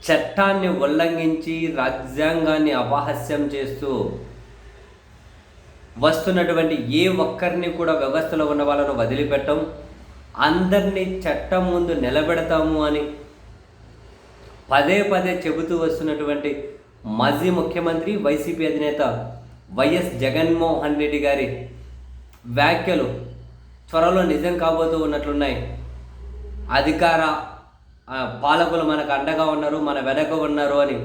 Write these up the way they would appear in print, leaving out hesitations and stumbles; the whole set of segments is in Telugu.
చట్టాన్ని ఉల్లంఘించి రాజ్యాంగాన్ని అపహాస్యం చేస్తూ వస్తున్నటువంటి ఏ ఒక్కరిని కూడా వ్యవస్థలో ఉన్న వాళ్ళను వదిలిపెట్టం, అందరినీ చట్టం ముందు నిలబెడతాము అని పదే పదే చెబుతూ వస్తున్నటువంటి మాజీ ముఖ్యమంత్రి వైసీపీ అధినేత వైఎస్ జగన్మోహన్ రెడ్డి గారి వ్యాఖ్యలు త్వరలో నిజం కాబోతూ ఉన్నట్లున్నాయి. అధికార పాలకులు మనకు అండగా ఉన్నారు, మన వెనక ఉన్నారు అని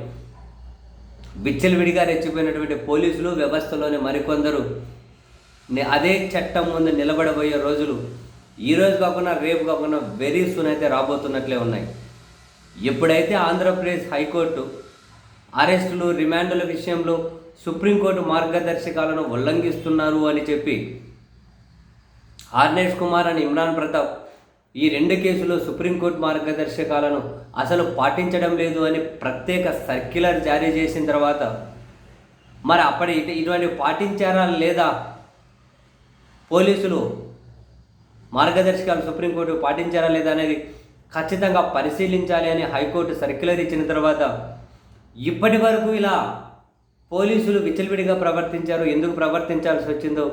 విచ్చలవిడిగా రెచ్చిపోయినటువంటి పోలీసులు, వ్యవస్థలోని మరికొందరు అదే చట్టం ముందు నిలబడబోయే రోజులు ఈరోజు కాకుండా రేపు కాకుండా వెరీ సూన్ అయితే రాబోతున్నట్లే ఉన్నాయి. ఎప్పుడైతే ఆంధ్రప్రదేశ్ హైకోర్టు అరెస్టులు, రిమాండ్ల విషయంలో సుప్రీంకోర్టు మార్గదర్శకాలను ఉల్లంఘిస్తున్నారు అని చెప్పి ఆర్నేష్ కుమార్ అని ఇమ్రాన్ ప్రతాప్ ఈ 2 కేసులు సుప్రీంకోర్టు మార్గదర్శకాలను అసలు పాటించడం లేదు అని ప్రత్యేక సర్క్యులర్ జారీ చేసిన తర్వాత మరి అప్పటి ఇటువంటి పాటించారా లేదా, పోలీసులు మార్గదర్శకాలు సుప్రీంకోర్టు పాటించారా లేదా అనేది ఖచ్చితంగా పరిశీలించాలి అని హైకోర్టు సర్క్యులర్ ఇచ్చిన తర్వాత ఇప్పటి వరకు ఇలా పోలీసులు విచ్చలవిడిగా ప్రవర్తించారు, ఎందుకు ప్రవర్తించాల్సి వచ్చిందో,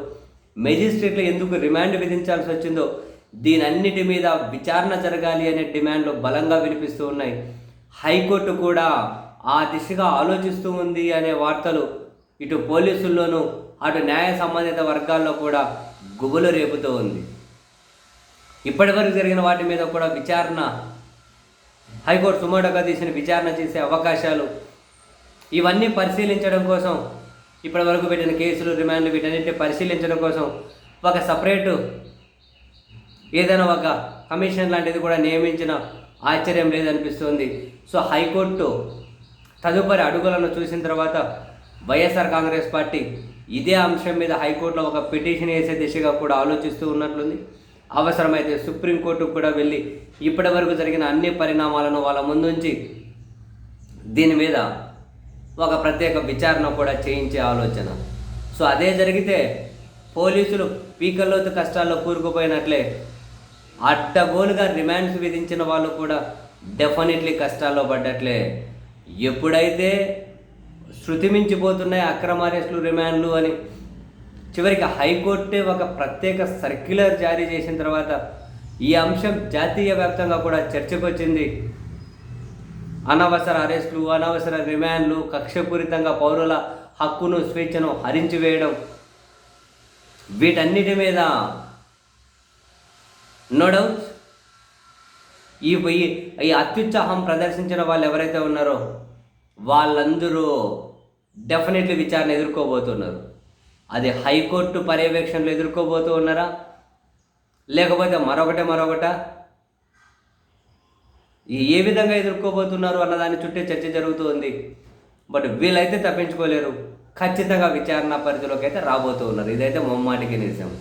మెజిస్ట్రేట్లు ఎందుకు రిమాండ్ విధించాల్సి వచ్చిందో, దీనన్నిటి మీద విచారణ జరగాలి అనే డిమాండ్లు బలంగా వినిపిస్తూ ఉన్నాయి. హైకోర్టు కూడా ఆ దిశగా ఆలోచిస్తూ ఉంది అనే వార్తలు ఇటు పోలీసుల్లోనూ అటు న్యాయ సంబంధిత వర్గాల్లో కూడా గుబులు రేపుతూ ఉంది. ఇప్పటివరకు జరిగిన వాటి మీద కూడా విచారణ హైకోర్టు సుమోటోగా తీసిన విచారణ చేసే అవకాశాలు, ఇవన్నీ పరిశీలించడం కోసం ఇప్పటి వరకు పెట్టిన కేసులు, రిమాండ్లు వీటన్నిటిని పరిశీలించడం కోసం ఒక సపరేటు ఏదైనా ఒక కమిషన్ లాంటిది కూడా నియమించిన ఆశ్చర్యం లేదనిపిస్తుంది. సో హైకోర్టు తదుపరి అడుగులను చూసిన తర్వాత వైఎస్ఆర్ కాంగ్రెస్ పార్టీ ఇదే అంశం మీద హైకోర్టులో ఒక పిటిషన్ వేసే దిశగా కూడా ఆలోచిస్తూ ఉన్నట్లుంది. అవసరమైతే సుప్రీంకోర్టుకు కూడా వెళ్ళి ఇప్పటి వరకు జరిగిన అన్ని పరిణామాలను వాళ్ళ ముందుంచి దీని మీద ఒక ప్రత్యేక విచారణ కూడా చేయించే ఆలోచన. సో అదే జరిగితే పోలీసులు పీకల్లోతు కష్టాల్లో కూరుకుపోయినట్లే అడ్డగోలుగా రిమాండ్స్ విధించిన వాళ్ళు కూడా డెఫినెట్లీ కష్టాల్లో పడ్డట్లే. ఎప్పుడైతే శృతి మించిపోతున్నాయి అక్రమ అరెస్టులు, రిమాండ్లు అని చివరికి హైకోర్టే ఒక ప్రత్యేక సర్క్యులర్ జారీ చేసిన తర్వాత ఈ అంశం జాతీయ వ్యాప్తంగా కూడా చర్చకు వచ్చింది. అనవసర అరెస్టులు, అనవసర రిమాండ్లు, కక్షపూరితంగా పౌరుల హక్కును, స్వేచ్ఛను హరించి వేయడం, వీటన్నిటి మీద నో డౌట్ ఈ అత్యుత్సాహం ప్రదర్శించిన వాళ్ళు ఎవరైతే ఉన్నారో వాళ్ళందరూ డెఫినెట్లీ విచారణ ఎదుర్కోబోతున్నారు. అది హైకోర్టు పర్యవేక్షణలో ఎదుర్కోబోతూ ఉన్నారా, లేకపోతే మరొకట ఏ విధంగా ఎదుర్కోబోతున్నారు అన్నదాని చుట్టే చర్చ జరుగుతూ ఉంది. బట్ వీళ్ళైతే తప్పించుకోలేరు, ఖచ్చితంగా విచారణ పరిధిలోకి అయితే రాబోతూ ఉన్నారు. ఇదైతే ముమ్మాటికి నిజం.